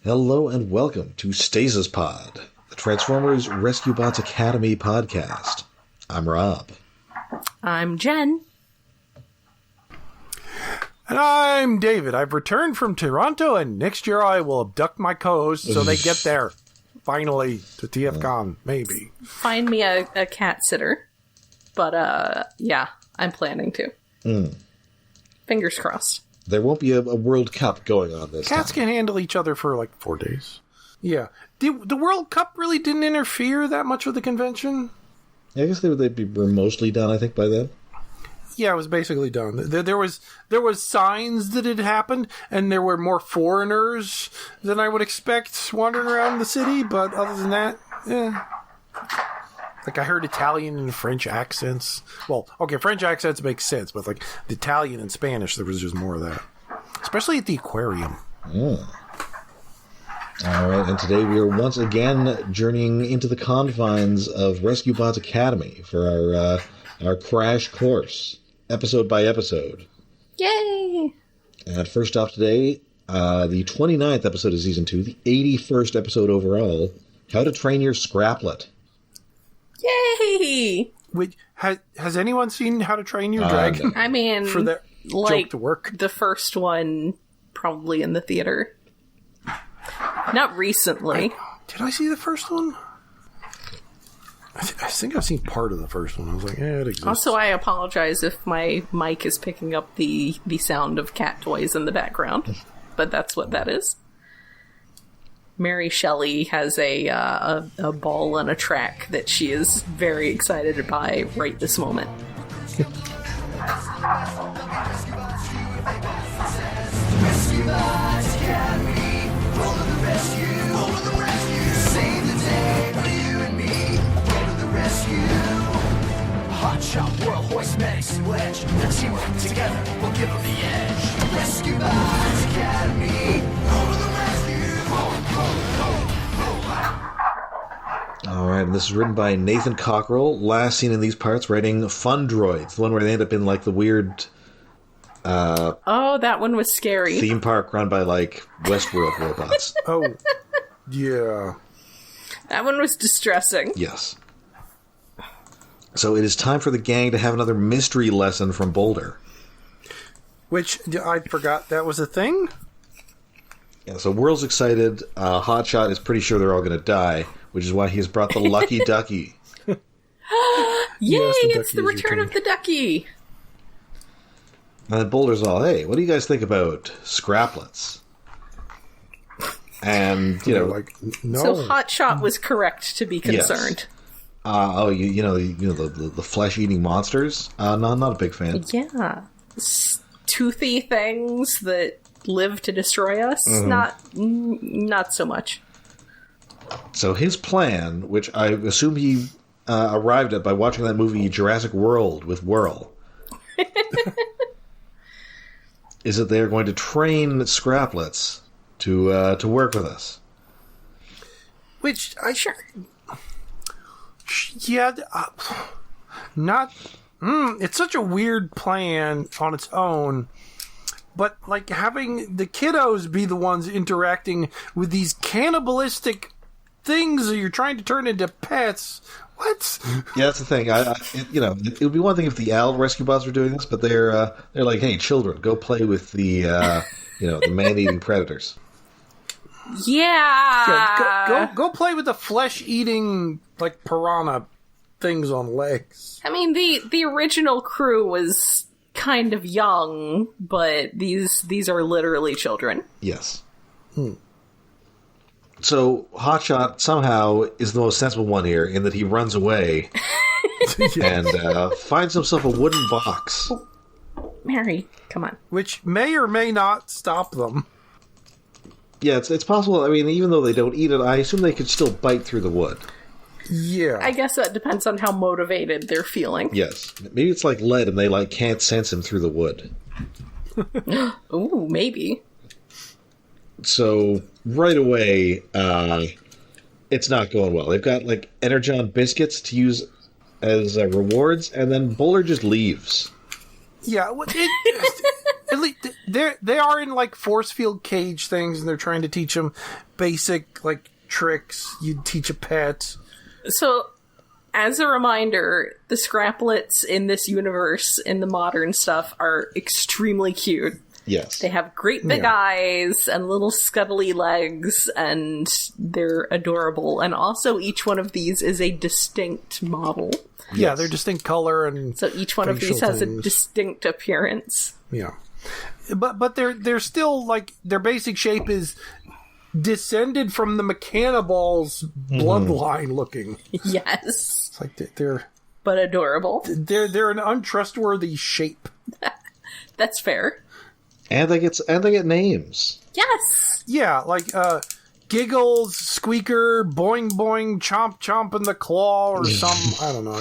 Hello and welcome to Stasis Pod, the Transformers Rescue Bots Academy podcast. I'm Rob. I'm Jen. And I'm David. I've returned from Toronto, and next year I will abduct my co-hosts so they get there, finally, to TFCon, maybe. Find me a cat sitter. But, yeah, I'm planning to. Fingers crossed. There won't be a World Cup going on this Cats time. can handle each other for like 4 days. Yeah. The World Cup really didn't interfere that much with the convention? I guess were mostly done, I think, by then. Yeah, it was basically done. There was signs that it happened, and there were more foreigners than I would expect wandering around the city, but other than that, Like, I heard Italian and French accents. Well, okay, French accents make sense, but, like, the Italian and Spanish, there was just more of that. Especially at the aquarium. All right, and today we are once again journeying into the confines of Rescue Bots Academy for our crash course, episode by episode. Yay! And first off today, the 29th episode of Season 2, the 81st episode overall, How to Train Your Scraplet. Yay! Wait, has anyone seen How to Train Your Dragon? I mean, For the like, joke to work? The first one, probably in the theater. Not recently. Did I see the first one? I think I've seen part of the first one. I was like, it exists. Also, I apologize if my mic is picking up the sound of cat toys in the background. But that's what that is. Mary Shelley has a ball and a track that she is very excited by right this moment. Hotshot, Whirl, hoist, Medix, and Wedge. Their teamwork together will give them the edge. Rescue Bots Academy. Go to the rescue. All right, and this is written by Nathan Cockrell, last seen in these parts writing Fun Droids, the one where they end up in, like, the weird Oh, that one was scary. theme park run by, like, Westworld robots. Oh, yeah. That one was distressing. Yes. So it is time for the gang to have another mystery lesson from Boulder. Which, I forgot that was a thing? Yeah, so Whirl's excited. Hotshot is pretty sure they're all going to die, which is why he's brought the Lucky Ducky. Yay, Yes, the it's the ducky is return of returned. the ducky. And then Boulder's all, hey, what do you guys think about Scraplets? And, you know, Like, no. So Hotshot was correct to be Yes. concerned. you know the flesh-eating monsters? Not a big fan. Yeah. Toothy things that live to destroy us? Not so much. So his plan, which I assume he arrived at by watching that movie Jurassic World with Whirl, is that they are going to train Scraplets to work with us. Which, yeah, not... it's such a weird plan on its own, but, like, having the kiddos be the ones interacting with these cannibalistic things that you're trying to turn into pets... What? Yeah, that's the thing. It would be one thing if the owl rescue bots were doing this, but they're like, hey, children, go play with the the man-eating predators. Yeah. Go play with the flesh-eating, like, piranha things on legs. I mean, the original crew was kind of young, but these are literally children. Yes. So Hotshot somehow is the most sensible one here in that he runs away and finds himself a wooden box. Mary, come on. Which may or may not stop them. Yeah, it's possible. I mean, even though they don't eat it, I assume they could still bite through the wood. Yeah. I guess that depends on how motivated they're feeling. Yes. Maybe it's like lead and they can't sense him through the wood. Ooh, maybe. So right away, it's not going well. They've got Energon biscuits to use as rewards, and then Boulder just leaves. Yeah, at least they are in like force field cage things, and they're trying to teach them basic like tricks you'd teach a pet. So, as a reminder, the Scraplets in this universe, in the modern stuff, are extremely cute. Yes. They have great big eyes and little scuttly legs, and they're adorable. And also, each one of these is a distinct model. Yeah, they're distinct color, and so each one of these has a distinct appearance. Yeah, but they're still like their basic shape is descended from the Mechanibal's bloodline looking. Yes, it's like they're but adorable. They're an untrustworthy shape. That's fair. And they get names. Yes. Yeah, like Giggles, Squeaker, Boing Boing, Chomp Chomp in the Claw, or some. I don't know.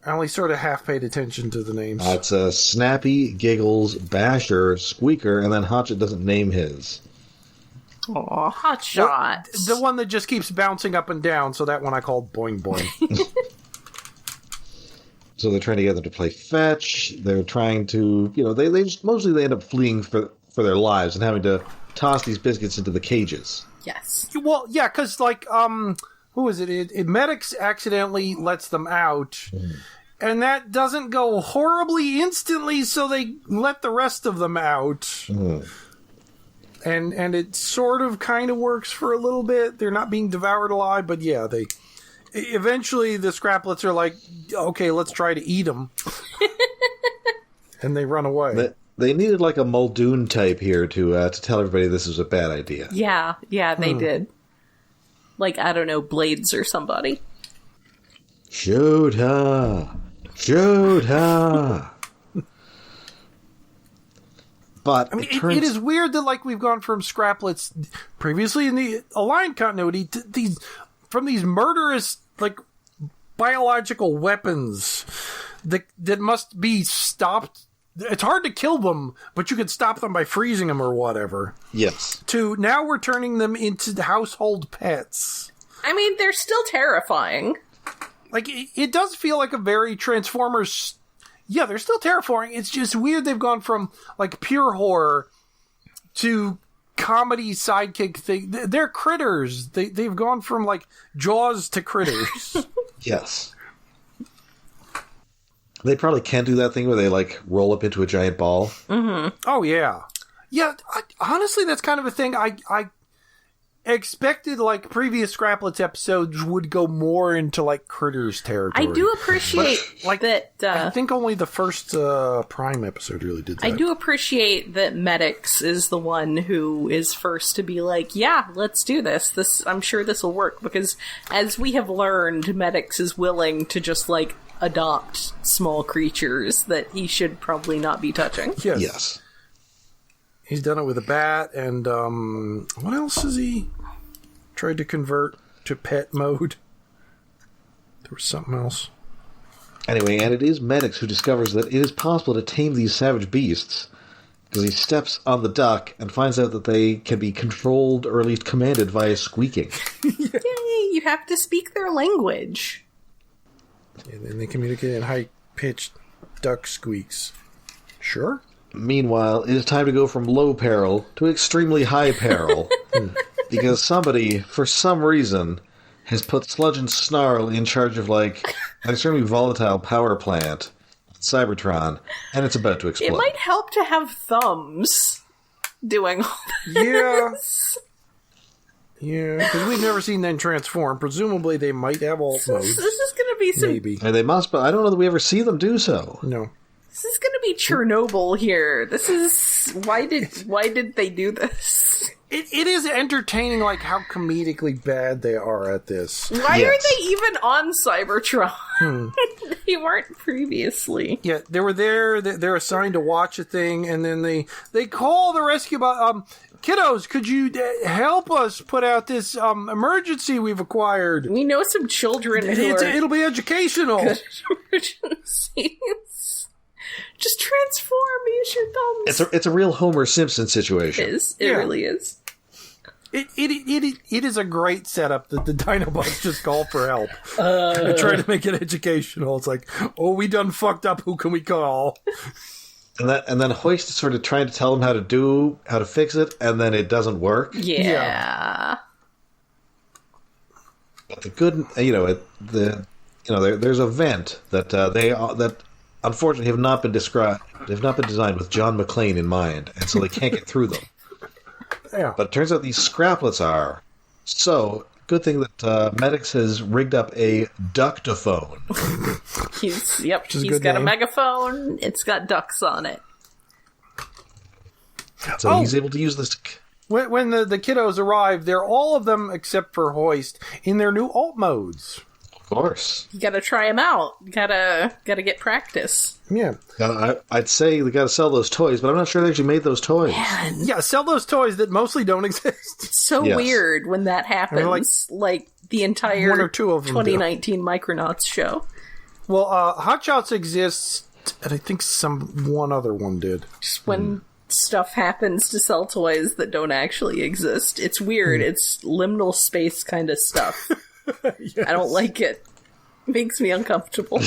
I only sort of half paid attention to the names. It's Snappy, Giggles, Basher, Squeaker, and then Hotshot doesn't name his. Aw, Hotshot. The one that just keeps bouncing up and down, so that one I called Boing Boing. So they're trying to get them to play fetch. They're trying to, they just, mostly they end up fleeing for their lives and having to toss these biscuits into the cages. Yes. Well, yeah, because like, who is it? Medix accidentally lets them out, and that doesn't go horribly instantly, so they let the rest of them out. And it sort of kind of works for a little bit. They're not being devoured alive, but yeah, eventually the Scraplets are like, okay, let's try to eat them. And they run away. They needed like a Muldoon type here to tell everybody this was a bad idea. Yeah, they did. Like, I don't know, Blades or somebody. Shoot her! Shoot her! But I mean, it is weird that like we've gone from Scraplets previously in the Aligned continuity to these murderous like biological weapons that must be stopped. It's hard to kill them, but you can stop them by freezing them or whatever. Yes. To now we're turning them into household pets. I mean, they're still terrifying. Like, it does feel like a very Transformers... Yeah, they're still terrifying. It's just weird they've gone from, like, pure horror to comedy sidekick thing. They're critters. They've gone from, like, Jaws to critters. Yes. They probably can do that thing where they, like, roll up into a giant ball. Mm-hmm. Oh, yeah. Yeah, honestly, that's kind of a thing I expected, like, previous Scraplets episodes would go more into, like, critters territory. I do appreciate that... I think only the first Prime episode really did that. I do appreciate that Medix is the one who is first to be like, yeah, let's do this. I'm sure this will work, because as we have learned, Medix is willing to just, like, adopt small creatures that he should probably not be touching. Yes. He's done it with a bat, and what else has he tried to convert to pet mode? There was something else. Anyway, and it is Medix who discovers that it is possible to tame these savage beasts, because he steps on the duck and finds out that they can be controlled or at least commanded via squeaking. Yay, you have to speak their language. And then they communicate in high-pitched duck squeaks. Sure. Meanwhile, it is time to go from low peril to extremely high peril, because somebody, for some reason, has put Sludge and Snarl in charge of, like, an extremely volatile power plant, Cybertron, and it's about to explode. It might help to have thumbs doing all this. Yeah, because we've never seen them transform. Presumably they might have alt modes. This is going to be some... Maybe. And they must, but I don't know that we ever see them do so. No. This is going to be Chernobyl here. This is... Why did they do this? It is entertaining, like, how comedically bad they are at this. Why are they even on Cybertron? They weren't previously. Yeah, they were there. They're assigned to watch a thing, and then they call the rescue... Kiddos, could you help us put out this emergency we've acquired? We know some children It'll be educational. Good emergencies. Just transform. Use your thumbs. It's a real Homer Simpson situation. It is. It really is. It is a great setup that the Dinobots just call for help. They try to make it educational. It's like, oh, we done fucked up. Who can we call? And then Hoist is sort of trying to tell him how to fix it, and then it doesn't work. Yeah. But the good, there's a vent that that unfortunately have not been described. They've not been designed with John McClane in mind, and so they can't get through them. Yeah. But it turns out these Scraplets are. So, good thing that Medix has rigged up a ductophone. He's got a megaphone. It's got ducks on it. So he's able to use this. When the kiddos arrive, they're all of them, except for Hoist, in their new alt modes. Of course. You gotta try them out. Gotta get practice. Yeah. I'd say they gotta sell those toys, but I'm not sure they actually made those toys. Man. Yeah, sell those toys that mostly don't exist. It's so weird when that happens. Like the entire one or two of them 2019 Micronauts show. Well, Hotshots exists, and I think one other one did. Just when stuff happens to sell toys that don't actually exist. It's weird. It's liminal space kind of stuff. Yes. I don't like it. Makes me uncomfortable.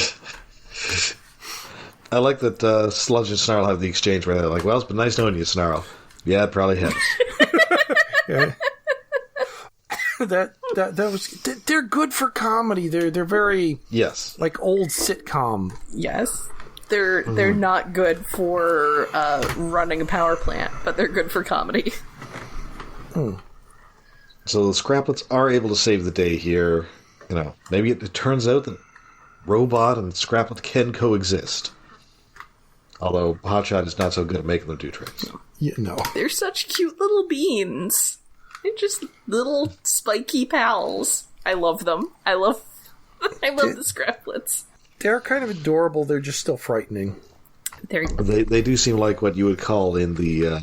I like that Sludge and Snarl have the exchange where they're like, well, it's been nice knowing you, Snarl. Yeah, it probably has. Yeah. that was... They're good for comedy. They're very... Yes. Like old sitcom. Yes. They're not good for running a power plant, but they're good for comedy. So the Scraplets are able to save the day here. Maybe it turns out that Robot and Scraplet can coexist. Although Hotshot is not so good at making them do tricks. Yeah, no. They're such cute little beans. They're just little spiky pals. I love them. I love the Scraplets. They're kind of adorable. They're just still frightening. They do seem like what you would call in the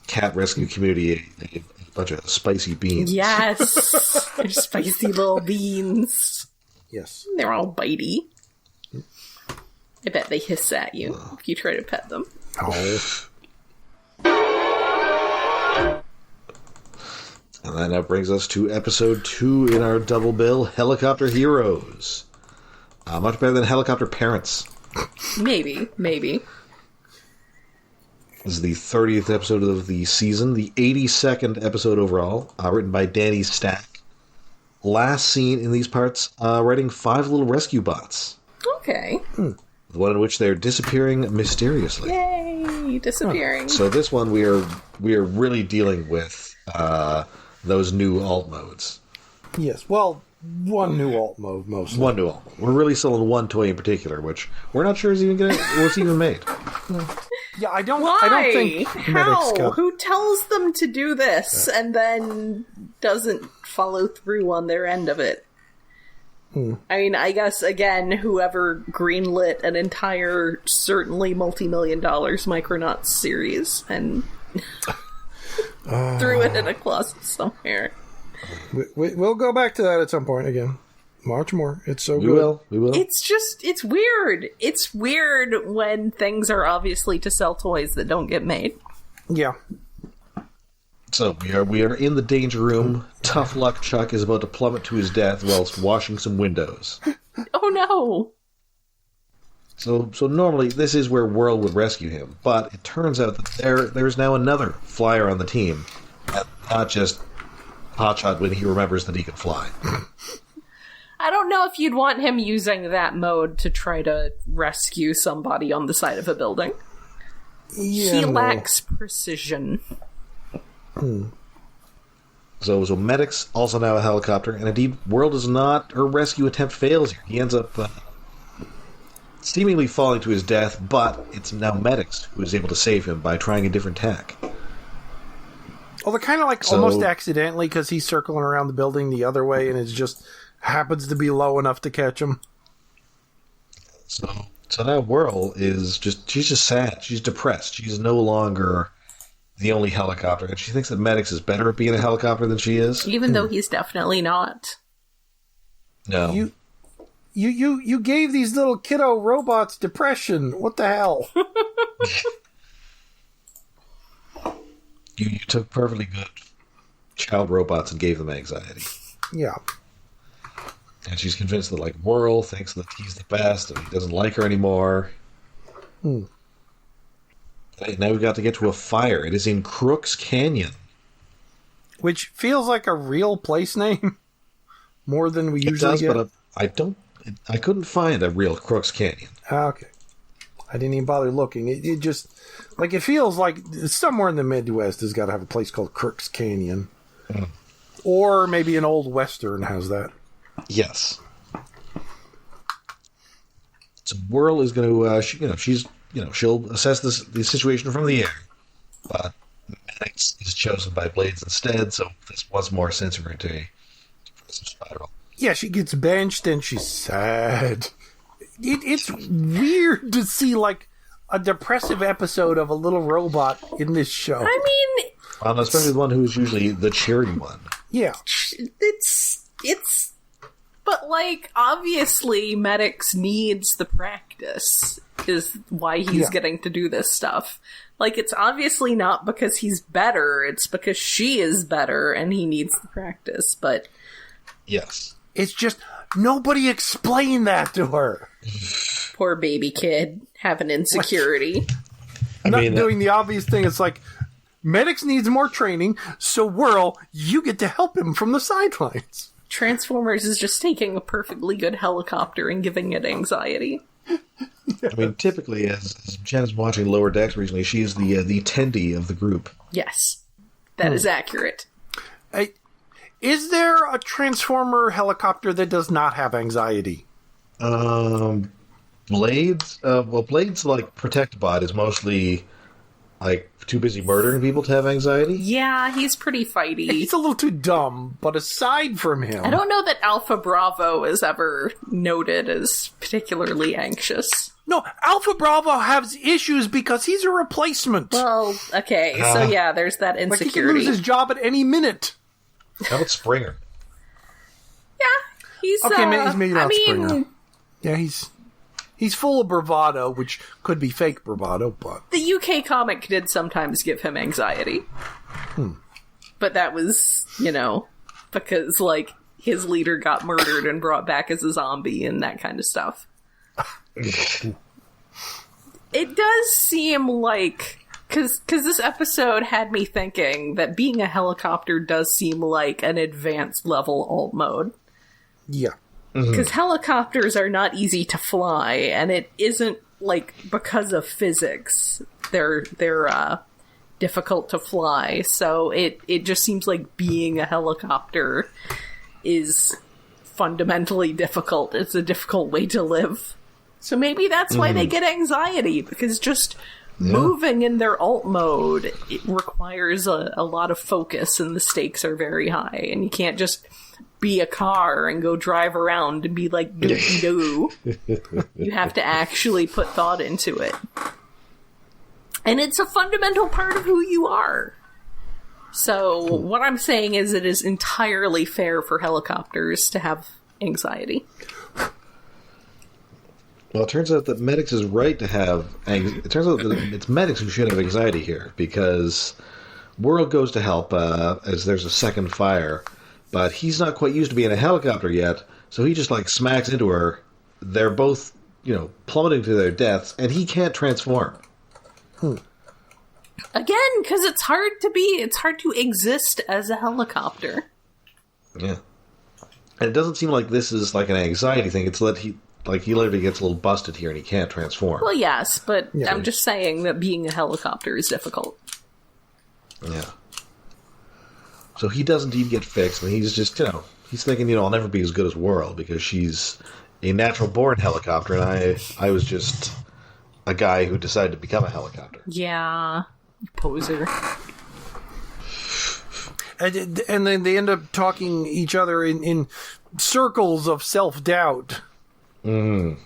cat rescue community a bunch of spicy beans. Yes! They're spicy little beans. Yes. They're all bitey. I bet they hiss at you if you try to pet them. Oh. And that now brings us to episode 2 in our double bill, Helicopter Heroes. Much better than Helicopter Parents. Maybe. This is the 30th episode of the season, the 82nd episode overall, written by Danny Stack. Last seen in these parts, writing 5 little rescue bots. Okay. The one in which they're disappearing mysteriously. Yay! Disappearing. So this one we are really dealing with those new alt modes. Yes. Well, one new alt mode mostly. One new alt. We're really selling one toy in particular, which we're not sure was even made. Yeah, I don't think How? Who tells them to do this and then doesn't follow through on their end of it? I mean, I guess, again, whoever greenlit an entire, certainly multi-million dollars Micronauts series and threw it in a closet somewhere. We'll go back to that at some point again. Much more. It's so good. We will. It's weird. It's weird when things are obviously to sell toys that don't get made. Yeah. So we are in the danger room. Tough Luck Chuck is about to plummet to his death whilst washing some windows. Oh no! So normally this is where Whirl would rescue him, but it turns out that there's now another flyer on the team, and not just Hotshot when he remembers that he can fly. I don't know if you'd want him using that mode to try to rescue somebody on the side of a building. Yeah, he lacks precision. So Medix, also now a helicopter, and indeed, Whirl does not, her rescue attempt fails here. He ends up seemingly falling to his death, but it's now Medix who is able to save him by trying a different tack. Well, they're kind of like almost accidentally, because he's circling around the building the other way, and it just happens to be low enough to catch him. So now Whirl is she's just sad. She's depressed. She's no longer the only helicopter, and she thinks that Medix is better at being a helicopter than she is. Even though he's definitely not. No. You gave these little kiddo robots depression. What the hell? You took perfectly good child robots and gave them anxiety. Yeah. And she's convinced that, Whirl thinks that he's the best and he doesn't like her anymore. Hey, now we've got to get to a fire. It is in Crooks Canyon. Which feels like a real place name more than we usually get. But I couldn't find a real Crooks Canyon. Okay. I didn't even bother looking. It just, like, it feels like somewhere in the Midwest has got to have a place called Crooks Canyon. Mm. Or maybe an old Western has that. Yes. So Whirl is going to, she'll assess the situation from the air. But Medix is chosen by Blades instead, so this was more sensory to a spiral. Yeah, she gets benched and she's sad. It's weird to see, like, a depressive episode of a little robot in this show. I mean... Well, especially the one who's usually the cheery one. Yeah. It's... But, like, obviously Medix needs the practice, is why he's getting to do this stuff. Like, it's obviously not because he's better, it's because she is better and he needs the practice, but... Yes. It's just, nobody explained that to her. Poor baby kid, having insecurity. Not doing the obvious thing. It's like, Medix needs more training, so Whirl, you get to help him from the sidelines. Transformers is just taking a perfectly good helicopter and giving it anxiety. I mean, typically, as Jen's watching Lower Decks recently, she's the attendee of the group. Yes, that is accurate. Is there a Transformer helicopter that does not have anxiety? Blades? Blades, like, Protectbot is mostly, like, too busy murdering people to have anxiety. Yeah, he's pretty fighty. He's a little too dumb, but aside from him... I don't know that Alpha Bravo is ever noted as particularly anxious. No, Alpha Bravo has issues because he's a replacement. Well, okay, so yeah, there's that insecurity. Like, he can lose his job at any minute. How about Springer? Yeah, he's... Okay, maybe not Springer. Yeah, he's full of bravado, which could be fake bravado, but... The UK comic did sometimes give him anxiety. But that was, because, like, his leader got murdered and brought back as a zombie and that kind of stuff. It does seem like... Because this episode had me thinking that being a helicopter does seem like an advanced level alt mode. Yeah. Because helicopters are not easy to fly, and it isn't, like, because of physics. They're difficult to fly, so it just seems like being a helicopter is fundamentally difficult. It's a difficult way to live. So maybe that's why they get anxiety, because just... moving in their alt mode, it requires a lot of focus and the stakes are very high. And you can't just be a car and go drive around and be like, doo-doo. You have to actually put thought into it. And it's a fundamental part of who you are. So what I'm saying is it is entirely fair for helicopters to have anxiety. Well, it turns out that Medix is right to have... It turns out that it's Medix who should have anxiety here, because Whirl goes to help as there's a second fire, but he's not quite used to being a helicopter yet, so he just, like, smacks into her. They're both, plummeting to their deaths, and he can't transform. Again, because it's hard to exist as a helicopter. Yeah. And it doesn't seem like this is, like, an anxiety thing. It's that he literally gets a little busted here and he can't transform. Well, yes, but I'm just saying that being a helicopter is difficult. Yeah. So he doesn't even get fixed, and he's just, he's thinking, I'll never be as good as Whirl because she's a natural-born helicopter, and I was just a guy who decided to become a helicopter. Yeah, poser. And then they end up talking each other in circles of self-doubt. While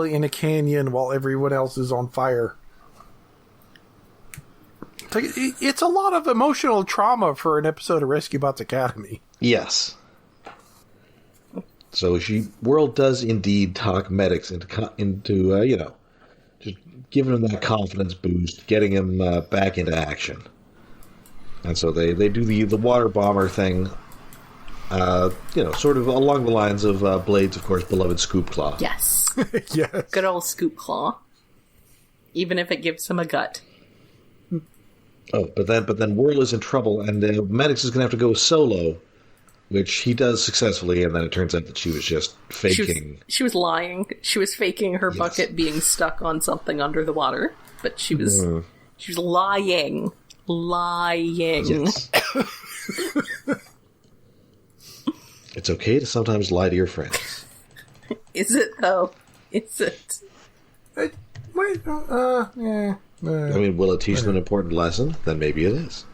in a canyon, while everyone else is on fire. It's a lot of emotional trauma for an episode of Rescue Bots Academy. Yes. So Whirl does indeed talk Medix into just giving him that confidence boost, getting him back into action. And so they do the water bomber thing. Sort of along the lines of Blade's, of course, beloved Scoop Claw. Yes. Yes. Good old Scoop Claw. even if it gives him a gut. Oh, but then Whirl is in trouble, and Medix is going to have to go solo, which he does successfully, and then it turns out that she was just faking. She was lying. She was faking her bucket being stuck on something under the water, but she was lying. Yes. It's okay to sometimes lie to your friends. Is it, though? Is it? Yeah. I mean, will it teach them an important lesson? Then maybe it is.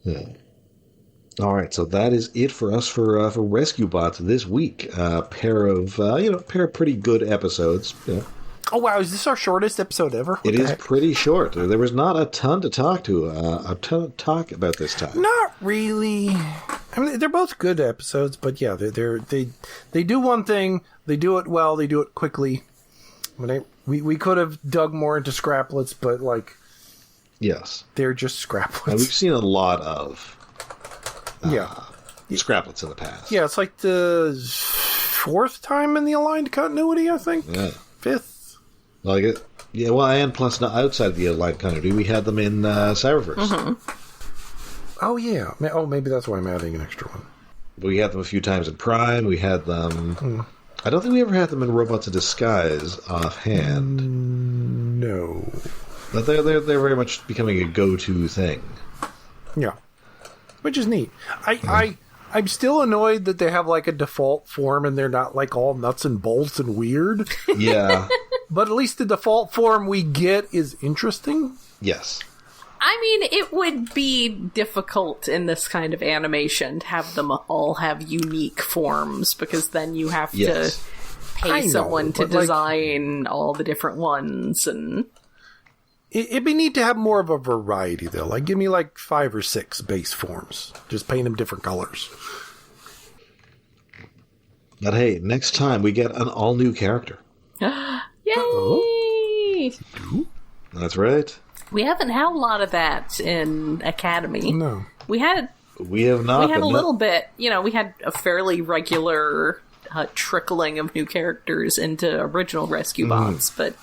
Yeah. All right, so that is it for us for Rescue Bots this week. Pair of pretty good episodes. Yeah. Oh wow, is this our shortest episode ever? It is pretty short. There was not a ton to talk about this time. Not really. I mean, they're both good episodes, but yeah, they do one thing. They do it well. They do it quickly. We could have dug more into Scraplets, but yes, they're just Scraplets. Now, we've seen a lot of Scraplets in the past. Yeah, it's like the 4th time in the aligned continuity, I think. Yeah. 5th. And plus outside the aligned continuity, we had them in Cyberverse. Mm-hmm. Oh yeah. Oh, maybe that's why I'm adding an extra one. We had them a few times in Prime. We had them. I don't think we ever had them in Robots in Disguise offhand. No. But they're very much becoming a go-to thing. Yeah. Which is neat. I'm still annoyed that they have a default form and they're not all nuts and bolts and weird. Yeah. But at least the default form we get is interesting. Yes. I mean, it would be difficult in this kind of animation to have them all have unique forms, because then you have to pay someone to design all the different ones. And it'd be neat to have more of a variety, though. Give me 5 or 6 base forms. Just paint them different colors. But hey, next time we get an all-new character. Yay! That's right. We haven't had a lot of that in Academy. No. We have not. We had a little bit. We had a fairly regular trickling of new characters into original Rescue Bots, but...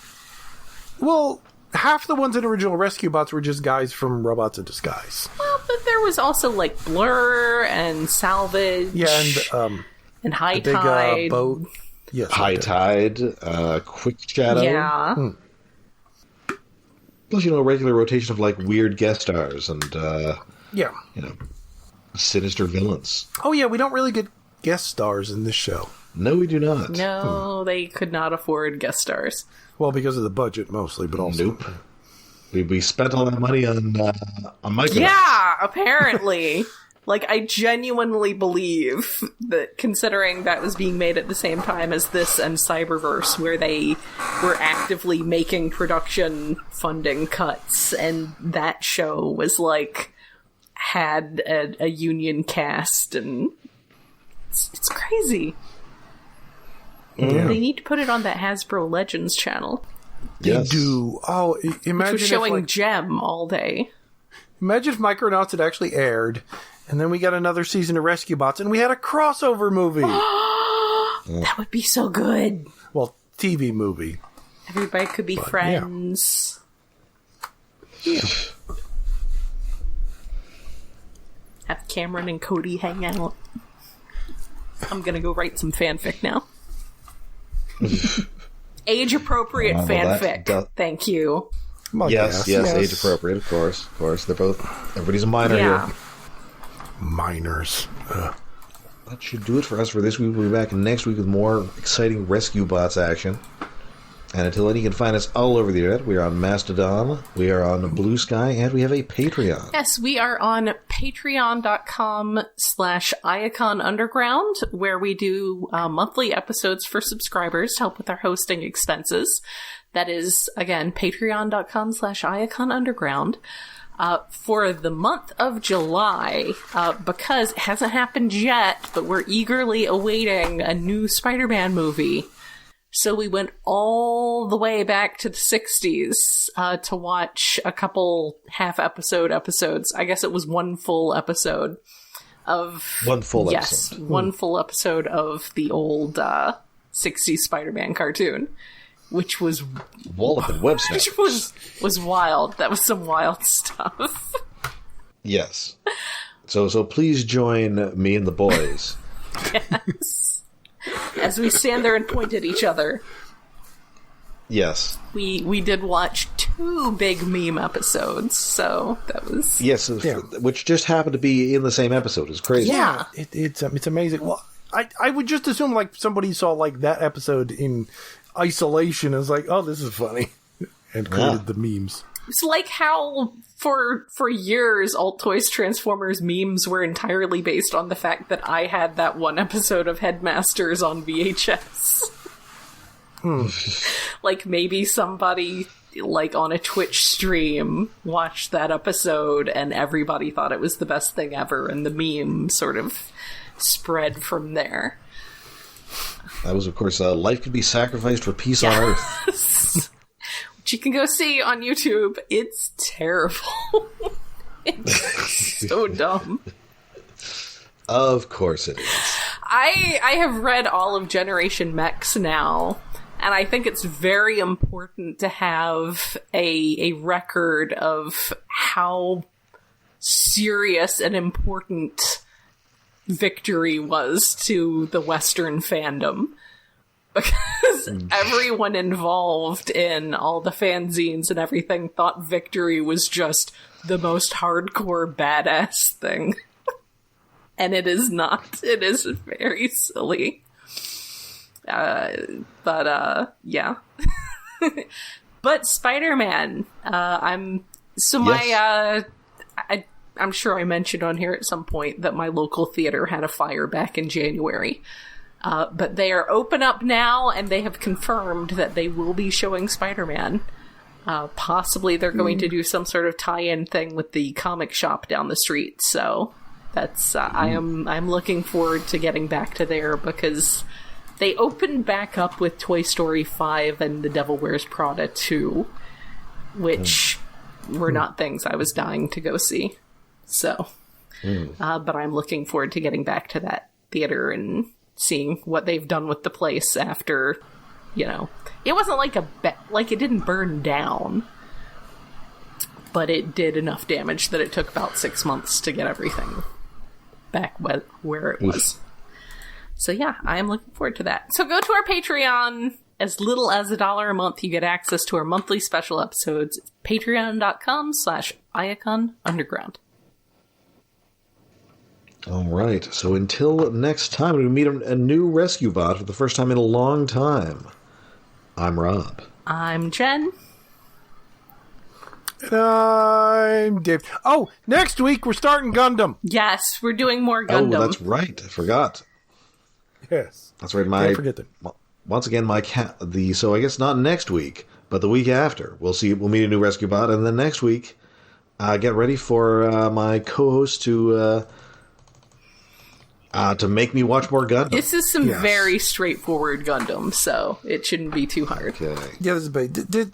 Well, half the ones in original Rescue Bots were just guys from Robots in Disguise. Well, but there was also, Blur and Salvage... Yeah, and High the big, Tide. boat. Yes, High Tide, Quick Shadow. Yeah. Plus, a regular rotation of weird guest stars and sinister villains. Oh yeah, we don't really get guest stars in this show. No, we do not. No, they could not afford guest stars. Well, because of the budget mostly, but also Nope. We spent all that money on Micronauts. Yeah, apparently. I genuinely believe that, considering that was being made at the same time as this and Cyberverse, where they were actively making production funding cuts, and that show was had a union cast, and it's crazy. Yeah. They need to put it on that Hasbro Legends channel. Yes. They do. Oh, imagine Which was showing if, Gem all day. Imagine if Micronauts had actually aired, and then we got another season of Rescue Bots, and we had a crossover movie. That would be so good. Well, TV movie. Everybody could be friends. Yeah. Have Cameron and Cody hang out. I'm gonna go write some fanfic now. Age-appropriate fanfic. Thank you. Well, yes, age appropriate, of course. Everybody's a minor here. Minors. That should do it for us for this week. We'll be back next week with more exciting Rescue Bots action. And until then, you can find us all over the internet. We are on Mastodon, we are on Blue Sky, and we have a Patreon. Yes, we are on patreon.com/IaconUnderground, where we do monthly episodes for subscribers to help with our hosting expenses. That is, again, patreon.com/IaconUnderground. For the month of July, because it hasn't happened yet, but we're eagerly awaiting a new Spider-Man movie. So we went all the way back to the 60s to watch a couple half-episodes. I guess it was one full episode of... One full episode. Yes, one full episode of the old 60s Spider-Man cartoon. which was Wallop and web snap. which was wild. That was some wild stuff. Yes. So please join me and the boys. Yes. As we stand there and point at each other. Yes. We did watch 2 big meme episodes, so that was... Yes, which just happened to be in the same episode. It's crazy. Yeah. It's amazing. Well, I would just assume like somebody saw like that episode in isolation and was like, oh, this is funny, and created the memes. It's like how for years Alt Toys Transformers memes were entirely based on the fact that I had that one episode of Headmasters on VHS. Like maybe somebody like on a Twitch stream watched that episode and everybody thought it was the best thing ever, and the meme sort of spread from there. That was, of course, life could be sacrificed for peace on Earth. Which you can go see on YouTube. It's terrible. It's so dumb. Of course it is. I have read all of Generation Mechs now, and I think it's very important to have a record of how serious and important Victory was to the Western fandom. Because everyone involved in all the fanzines and everything thought Victory was just the most hardcore badass thing. And it is not. It is very silly. Yeah. But Spider-Man, I'm sure I mentioned on here at some point that my local theater had a fire back in January. But they are open up now, and they have confirmed that they will be showing Spider-Man. Possibly they're going to do some sort of tie-in thing with the comic shop down the street. So that's I'm looking forward to getting back to there, because they opened back up with Toy Story 5 and The Devil Wears Prada 2, which were not things I was dying to go see. So, but I'm looking forward to getting back to that theater and seeing what they've done with the place after, it wasn't like it didn't burn down, but it did enough damage that it took about 6 months to get everything back where it was. So yeah, I am looking forward to that. So go to our Patreon. As little as $1 a month, you get access to our monthly special episodes. It's patreon.com/IaconUnderground. All right. So until next time, we meet a new rescue bot for the first time in a long time. I'm Rob. I'm Jen. And I'm Dave. Oh, next week we're starting Gundam. Yes, we're doing more Gundam. Oh, that's right. I forgot. Yes. That's right. Can't forget that. Once again, so I guess not next week, but the week after. We'll meet a new rescue bot, and then next week, get ready for my co-host to make me watch more Gundam. This is some very straightforward Gundam, so it shouldn't be too hard. Okay. Yeah, this is big.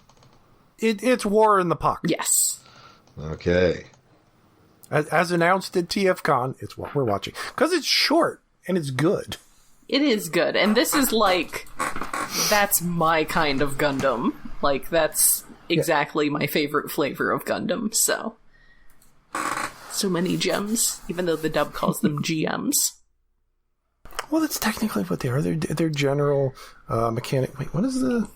It's War in the Pocket. Yes. Okay. As announced at TFCon, it's what we're watching. Because it's short, and it's good. It is good, and this is that's my kind of Gundam. That's exactly my favorite flavor of Gundam, so many gems, even though the dub calls them GMs. Well, that's technically what they are. They're general mechanic. Wait, what is the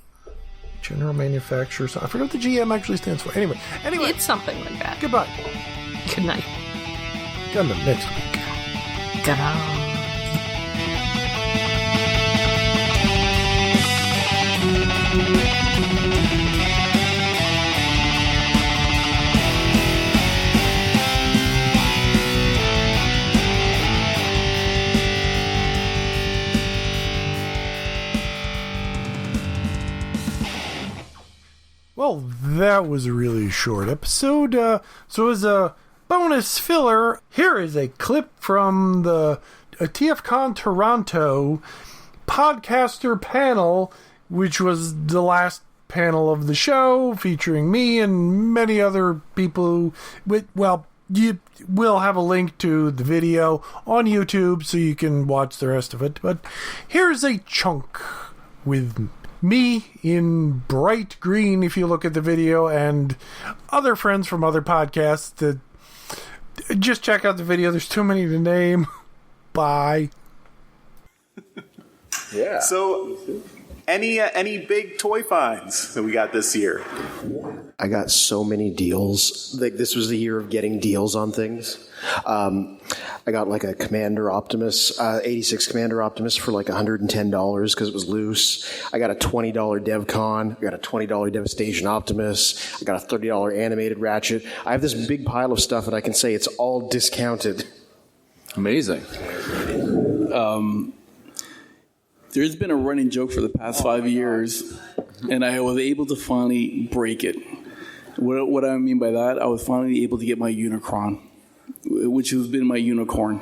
general manufacturer? I forget what the GM actually stands for. Anyway. It's something like that. Goodbye. Good night. Gundam next week. Gundam. Well, that was a really short episode. So as a bonus filler, here is a clip from the TFCon Toronto podcaster panel, which was the last panel of the show, featuring me and many other people. You will have a link to the video on YouTube so you can watch the rest of it. But here's a chunk with me in bright green, if you look at the video, and other friends from other podcasts. That just check out the video. There's too many to name. Bye. Yeah. So, any big toy finds that we got this year? I got so many deals. Like, this was the year of getting deals on things. I got like a Commander Optimus, 86 Commander Optimus for like $110 because it was loose. I got a $20 DevCon. I got a $20 Devastation Optimus. I got a $30 animated Ratchet. I have this big pile of stuff, and I can say it's all discounted. Amazing. There's been a running joke for the past 5 years, and I was able to finally break it. What I mean by that, I was finally able to get my Unicron, which has been my unicorn,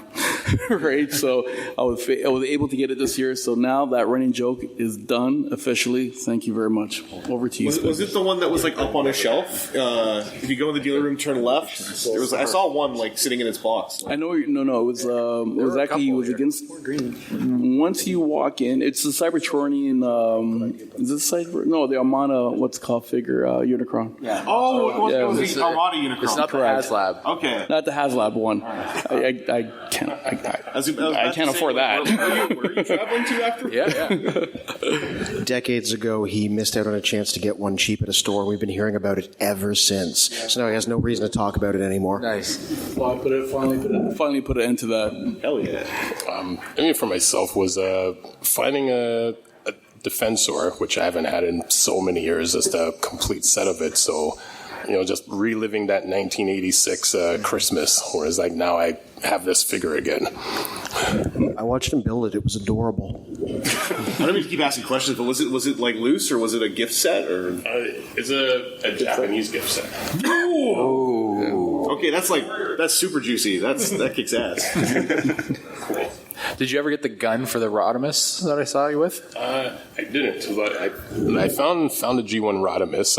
right? So I was able to get it this year. So now that running joke is done officially. Thank you very much. Over to you. Was it the one that was like up on a shelf? If you go in the dealer room, turn left. There was. I saw one like sitting in its box. I know. No. It was actually against. Once you walk in, it's the Cybertronian. Is this Cyber? No, the Armada. What's it called? Figure Unicron. Yeah. Oh, it was the Armada Unicron. It's not the HasLab. Okay. Not the HasLab one. I can't. I can't afford that. Where are you traveling to after? Yeah. Decades ago, he missed out on a chance to get one cheap at a store, and we've been hearing about it ever since. So now he has no reason to talk about it anymore. Nice. Well, I finally put an end to that. Hell yeah. I mean, for myself was finding a Defensor, which I haven't had in so many years, just a complete set of it. So, just reliving that 1986 Christmas, whereas like now I have this figure again. I watched him build it. It was adorable. I don't mean to keep asking questions, but was it like loose, or was it a gift set, or? It's a Japanese gift set. Ooh. Okay, that's super juicy. That kicks ass. Cool. Did you ever get the gun for the Rodimus that I saw you with? I didn't. But I found the G1 Rodimus.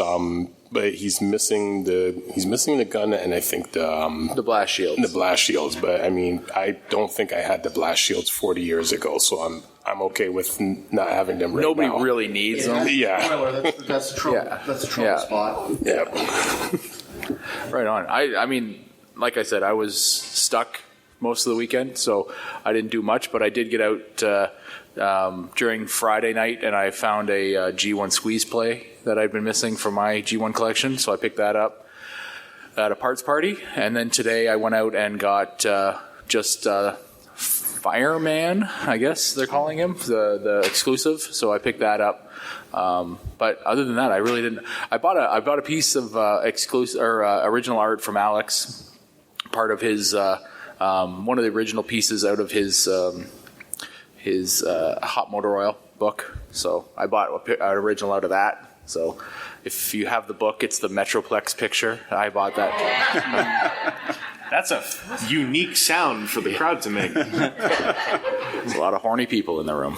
But he's missing the gun, and I think the blast shields. The blast shields. But I mean, I don't think I had the blast shields 40 years ago, so I'm okay with not having them right Nobody now. really needs them. Yeah. That's the trouble. Yeah. That's the trouble spot. Yeah. Right on. I mean, like I said, I was stuck most of the weekend, so I didn't do much, but I did get out during Friday night, and I found a G1 squeeze play that I'd been missing from my G1 collection, so I picked that up at a parts party. And then today I went out and got just Fireman, I guess they're calling him, the exclusive, so I picked that up. But other than that, I really didn't. I bought a piece of exclusive or original art from Alex, part of his one of the original pieces out of his Hot Motor Oil book. So I bought an original out of that. So if you have the book, it's the Metroplex picture. I bought that. That's a unique sound for the crowd to make. There's a lot of horny people in the room.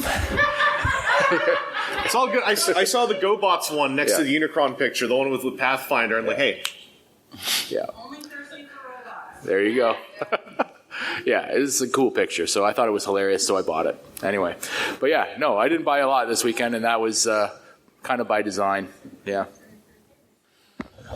It's all good. I saw the GoBots one next to the Unicron picture, the one with Pathfinder. I'm like, hey. Yeah. There you go. Yeah, it's a cool picture, so I thought it was hilarious, so I bought it. Anyway, but yeah, no, I didn't buy a lot this weekend, and that was kind of by design. Yeah.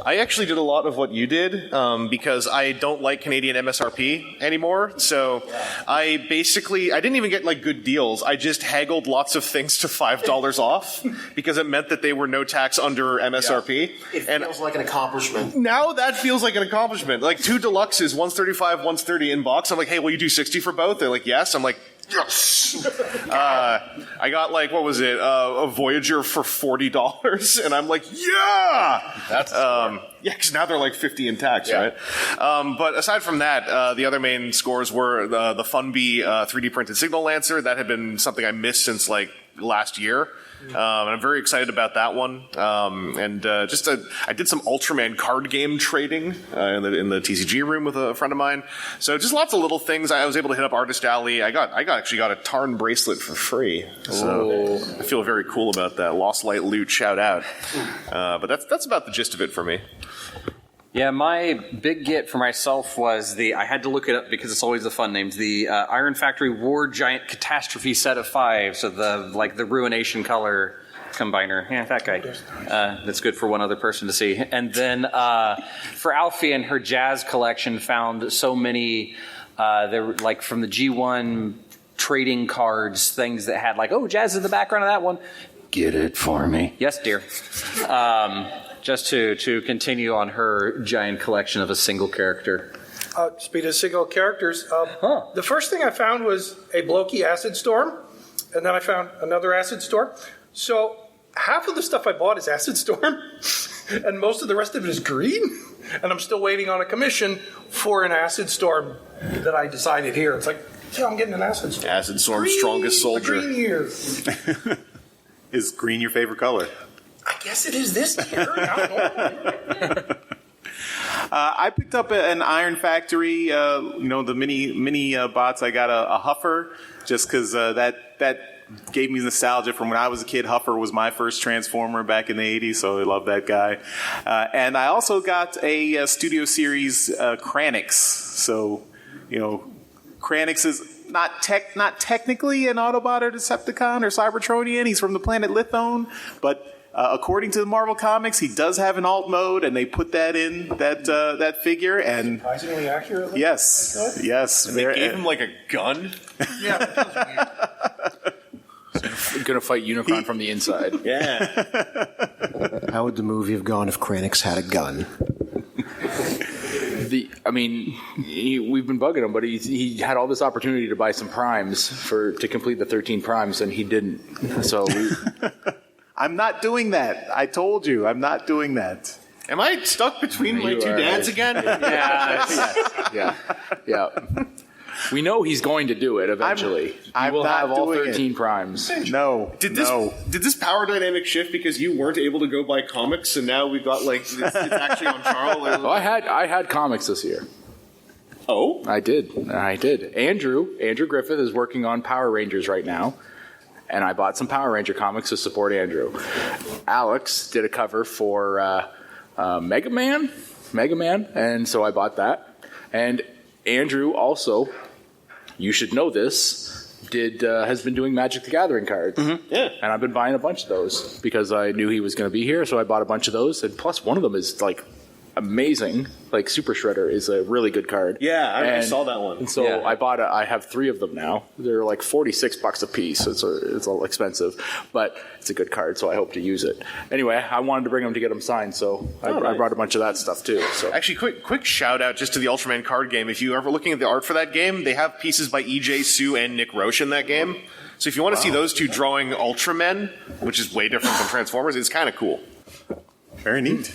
I actually did a lot of what you did because I don't like Canadian MSRP anymore. So I didn't even get like good deals. I just haggled lots of things to $5 off because it meant that they were no tax under MSRP. It feels like an accomplishment. Now that feels like an accomplishment. Like 2 deluxes, one's $35, one's $30 in box. I'm like, hey, will you do $60 for both? They're like, yes. I'm like, yes. I got like, what was it? A Voyager for $40, and I'm like, yeah. That's yeah, because now they're like $50 in tax, right? But aside from that, the other main scores were the Funbee 3D printed Signal Lancer. That had been something I missed since like last year. And I'm very excited about that one. I did some Ultraman card game trading in the TCG room with a friend of mine. So just lots of little things. I was able to hit up Artist Alley. I actually got a Tarn bracelet for free. So I feel very cool about that. Lost Light loot, shout out. But that's about the gist of it for me. Yeah, my big get for myself was I had to look it up because it's always the fun names, the Iron Factory War Giant Catastrophe set of 5, so the Ruination color combiner. Yeah, that guy. That's good for one other person to see. And then for Alfie and her jazz collection, found so many, they were like from the G1 trading cards, things that had like, oh, jazz in the background of that one. Get it for me. Yes, dear. Just to continue on her giant collection of a single character. Speaking of single characters, the first thing I found was a Blokey Acid Storm, and then I found another Acid Storm. So half of the stuff I bought is Acid Storm, and most of the rest of it is green. And I'm still waiting on a commission for an Acid Storm that I decided here. It's like, yeah, I'm getting an Acid Storm. Acid Storm's Green, strongest soldier. Green here. Is green your favorite color? I guess it is this year. I picked up an Iron Factory, the mini bots. I got a Huffer just because that gave me nostalgia from when I was a kid. Huffer was my first Transformer back in the 80s, so I love that guy. And I also got a Studio Series Kranix. So, Kranix is not technically an Autobot or Decepticon or Cybertronian. He's from the planet Lithone, but according to the Marvel Comics, he does have an alt mode, and they put that in that figure. And surprisingly accurately. Yes. And they gave him like a gun. Yeah, that was weird. Going to fight Unicron from the inside. Yeah. How would the movie have gone if Kranix had a gun? We've been bugging him, but he had all this opportunity to buy some primes to complete the 13 primes, and he didn't. So I'm not doing that. I told you, I'm not doing that. Am I stuck between my two dads again? Yeah. We know he's going to do it eventually. I'm he will not have all doing 13 it. primes. No. Did this power dynamic shift because you weren't able to go buy comics, and now we've got it's actually on Charles? I had comics this year. Oh, I did. Andrew Griffith is working on Power Rangers right now, and I bought some Power Ranger comics to support Andrew. Alex did a cover for Mega Man, and so I bought that. And Andrew also, you should know this, has been doing Magic the Gathering cards. Mm-hmm. Yeah. And I've been buying a bunch of those because I knew he was going to be here, so I bought a bunch of those. And plus, one of them is like amazing. Like Super Shredder is a really good card. Yeah, I saw that one. And so I have 3 of them now. They're like $46 a piece. It's a little expensive, but it's a good card, so I hope to use it. Anyway, I wanted to bring them to get them signed, so I brought a bunch of that stuff too. So actually, quick shout out just to the Ultraman card game. If you're ever looking at the art for that game, they have pieces by E.J. Sue and Nick Roche in that game. So if you want to see those two drawing Ultramen, which is way different from Transformers, it's kind of cool. Very neat.